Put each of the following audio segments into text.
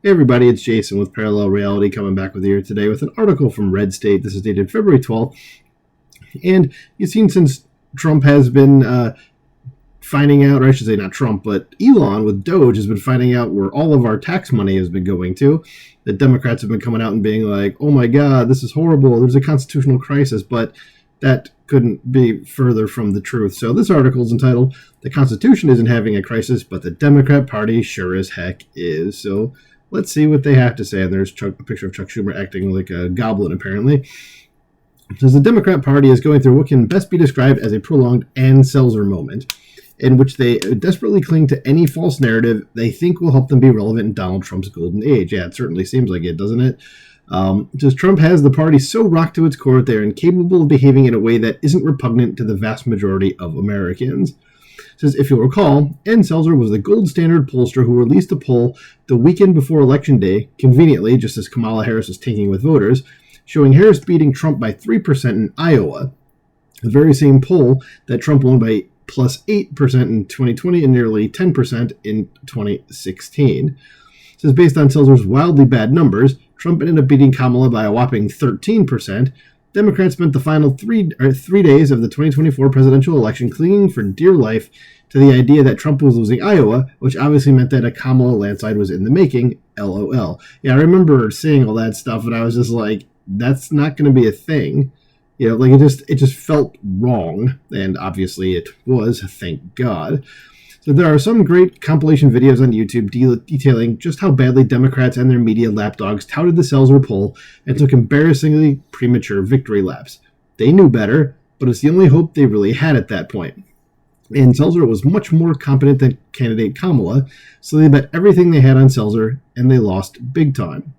Hey everybody, it's Jason with Parallel Reality coming back with you here today with an article from Red State. This is dated February 12th. And you've seen since Trump has been finding out, or I should say not Trump, but Elon with Doge has been finding out where all of our tax money has been going to. The Democrats have been coming out and being like, oh my God, this is horrible. There's a constitutional crisis. But that couldn't be further from the truth. So this article is entitled, The Constitution Isn't Having a Crisis, but the Democrat Party sure as heck is. So let's see what they have to say. And there's a picture of Chuck Schumer acting like a goblin, apparently. It says the Democrat Party is going through what can best be described as a prolonged Ann Selzer moment, in which they desperately cling to any false narrative they think will help them be relevant in Donald Trump's golden age. Yeah, it certainly seems like it, doesn't it? Just Trump has the party so rocked to its core that they're incapable of behaving in a way that isn't repugnant to the vast majority of Americans. It says, if you'll recall, Ann Selzer was the gold standard pollster who released a poll the weekend before Election Day, conveniently, just as Kamala Harris was tanking with voters, showing Harris beating Trump by 3% in Iowa, the very same poll that Trump won by plus 8% in 2020 and nearly 10% in 2016. It says, based on Selzer's wildly bad numbers, Trump ended up beating Kamala by a whopping 13%. Democrats spent the final 3 days of the 2024 presidential election clinging for dear life to the idea that Trump was losing Iowa, which obviously meant that a Kamala landslide was in the making. LOL. Yeah, I remember seeing all that stuff, and I was just like, that's not going to be a thing. You know, like it just felt wrong, and obviously it was, thank God. So there are some great compilation videos on YouTube detailing just how badly Democrats and their media lapdogs touted the Selzer poll and took embarrassingly premature victory laps. They knew better, but it's the only hope they really had at that point. And Selzer was much more competent than candidate Kamala, so they bet everything they had on Selzer, and they lost big time.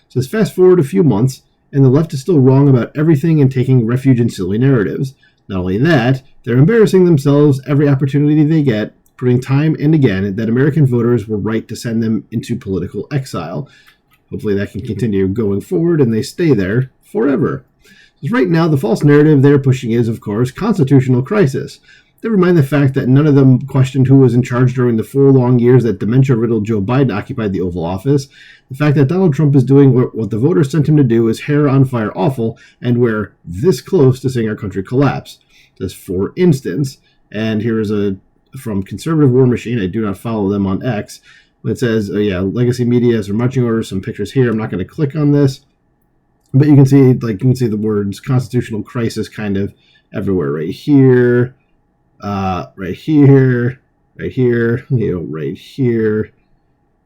So let's fast forward a few months, and the left is still wrong about everything and taking refuge in silly narratives. Not only that, they're embarrassing themselves every opportunity they get, proving time and again that American voters were right to send them into political exile. Hopefully that can continue going forward and they stay there forever. Because right now, the false narrative they're pushing is, of course, constitutional crisis. Never mind the fact that none of them questioned who was in charge during the 4 long years that dementia-riddled Joe Biden occupied the Oval Office. The fact that Donald Trump is doing what the voters sent him to do is hair on fire awful, and we're this close to seeing our country collapse. Just for instance, and here is from Conservative War Machine. I do not follow them on X. It says, legacy media has their marching orders, some pictures here. I'm not going to click on this. But you can see the words constitutional crisis kind of everywhere. Right here, right here, right here, right here.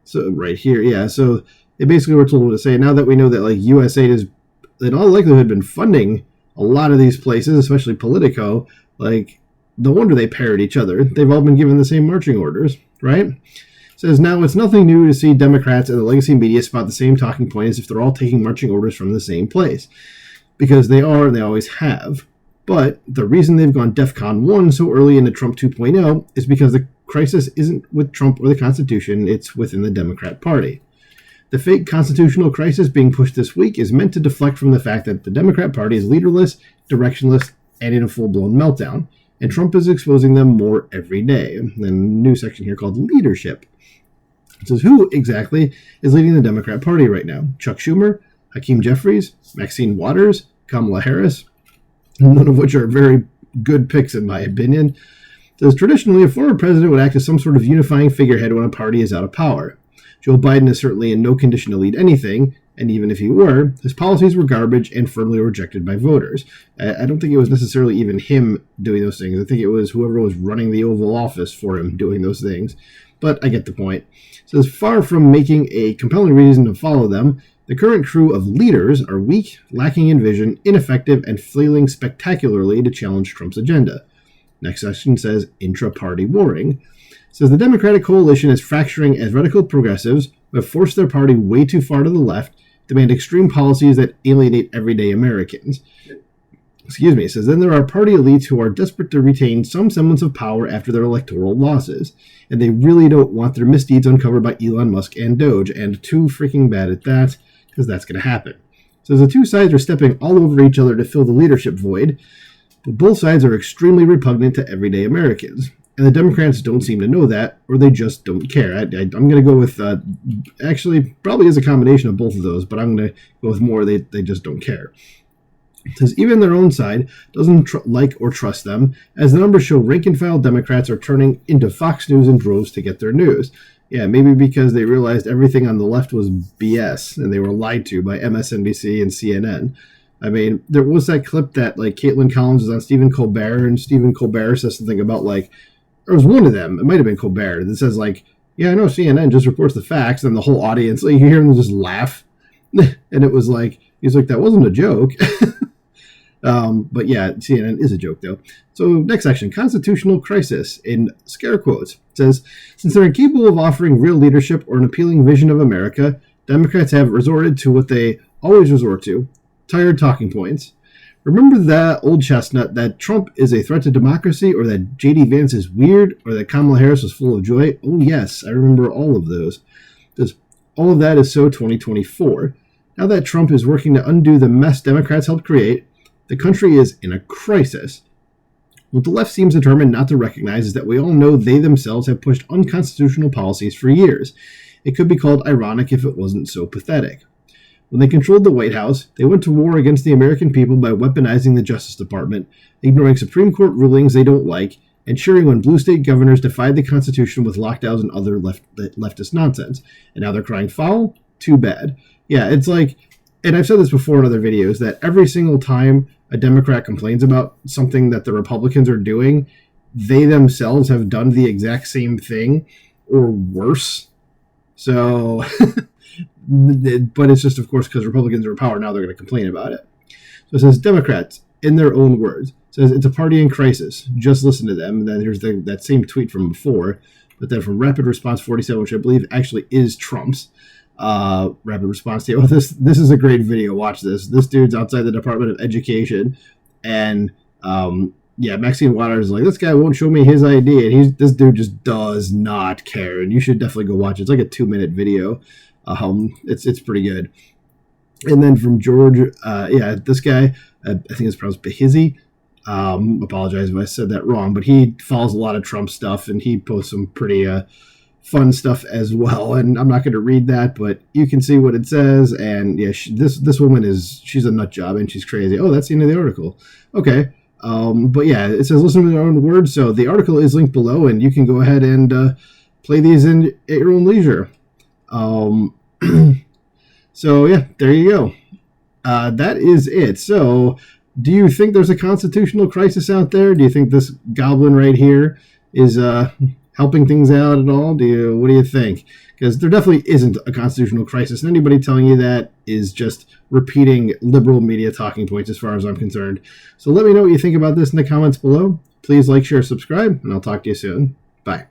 So right here, yeah. So they basically were told to say, now that we know that USAID has in all likelihood been funding a lot of these places, especially Politico, no wonder they parrot each other. They've all been given the same marching orders, right? It says, now it's nothing new to see Democrats and the legacy media spot the same talking point as if they're all taking marching orders from the same place. Because they are, and they always have. But the reason they've gone DEFCON 1 so early into Trump 2.0 is because the crisis isn't with Trump or the Constitution, it's within the Democrat Party. The fake constitutional crisis being pushed this week is meant to deflect from the fact that the Democrat Party is leaderless, directionless, and in a full-blown meltdown. And Trump is exposing them more every day. And then a new section here called Leadership. It says, who exactly is leading the Democrat Party right now? Chuck Schumer, Hakeem Jeffries, Maxine Waters, Kamala Harris, none of which are very good picks in my opinion. It says, traditionally, a former president would act as some sort of unifying figurehead when a party is out of power. Joe Biden is certainly in no condition to lead anything, and even if he were, his policies were garbage and firmly rejected by voters. I don't think it was necessarily even him doing those things. I think it was whoever was running the Oval Office for him doing those things. But I get the point. It says, far from making a compelling reason to follow them, the current crew of leaders are weak, lacking in vision, ineffective, and flailing spectacularly to challenge Trump's agenda. Next section says, intra-party warring. It says, the Democratic coalition is fracturing as radical progressives who have forced their party way too far to the left, demand extreme policies that alienate everyday Americans. It says, then there are party elites who are desperate to retain some semblance of power after their electoral losses, and they really don't want their misdeeds uncovered by Elon Musk and Doge, and too freaking bad at that, because that's going to happen. So the two sides are stepping all over each other to fill the leadership void, but both sides are extremely repugnant to everyday Americans. And the Democrats don't seem to know that, or they just don't care. I'm going to go with, actually, probably is a combination of both of those, but I'm going to go with more, they just don't care. It says even their own side doesn't like or trust them, as the numbers show rank-and-file Democrats are turning into Fox News in droves to get their news. Yeah, maybe because they realized everything on the left was BS, and they were lied to by MSNBC and CNN. I mean, there was that clip that, like, Caitlin Collins was on Stephen Colbert, and Stephen Colbert says something about, like, there was one of them, it might have been Colbert, that says, like, yeah, I know CNN just reports the facts, and the whole audience, like, you hear them just laugh. And it was like, he's like, that wasn't a joke. But yeah, CNN is a joke, though. So next section, constitutional crisis, in scare quotes. It says, since they're incapable of offering real leadership or an appealing vision of America, Democrats have resorted to what they always resort to, tired talking points. Remember that old chestnut that Trump is a threat to democracy, or that J.D. Vance is weird, or that Kamala Harris was full of joy? Oh yes, I remember all of those. Because all of that is so 2024. Now that Trump is working to undo the mess Democrats helped create, the country is in a crisis. What the left seems determined not to recognize is that we all know they themselves have pushed unconstitutional policies for years. It could be called ironic if it wasn't so pathetic. When they controlled the White House, they went to war against the American people by weaponizing the Justice Department, ignoring Supreme Court rulings they don't like, and cheering when blue state governors defied the Constitution with lockdowns and other leftist nonsense. And now they're crying foul? Too bad. Yeah, it's like, and I've said this before in other videos, that every single time a Democrat complains about something that the Republicans are doing, they themselves have done the exact same thing or worse. So... but it's just, of course, because Republicans are in power now, they're going to complain about it. So it says Democrats, in their own words, says it's a party in crisis. Just listen to them. And then here's that same tweet from before, but then from Rapid Response 47, which I believe actually is Trump's Rapid Response. Oh, this is a great video. Watch this. This dude's outside the Department of Education, and Maxine Waters is like, this guy won't show me his ID, and this dude just does not care. And you should definitely go watch it. It's like a 2-minute video. It's pretty good. And then from George, this guy, I think it's pronounced Behizzi. Apologize if I said that wrong, but he follows a lot of Trump stuff, and he posts some pretty fun stuff as well. And I'm not going to read that, but you can see what it says. And yeah, this woman she's a nut job, and she's crazy. Oh, that's the end of the article. Okay. But yeah, it says listen to their own words. So the article is linked below, and you can go ahead and play these at your own leisure. So yeah, there you go. That is it. So do you think there's a constitutional crisis out there? Do you think this goblin right here is helping things out at all? What do you think? Because there definitely isn't a constitutional crisis, and anybody telling you that is just repeating liberal media talking points as far as I'm concerned. So let me know what you think about this in the comments below. Please like, share, subscribe, and I'll talk to you soon. Bye.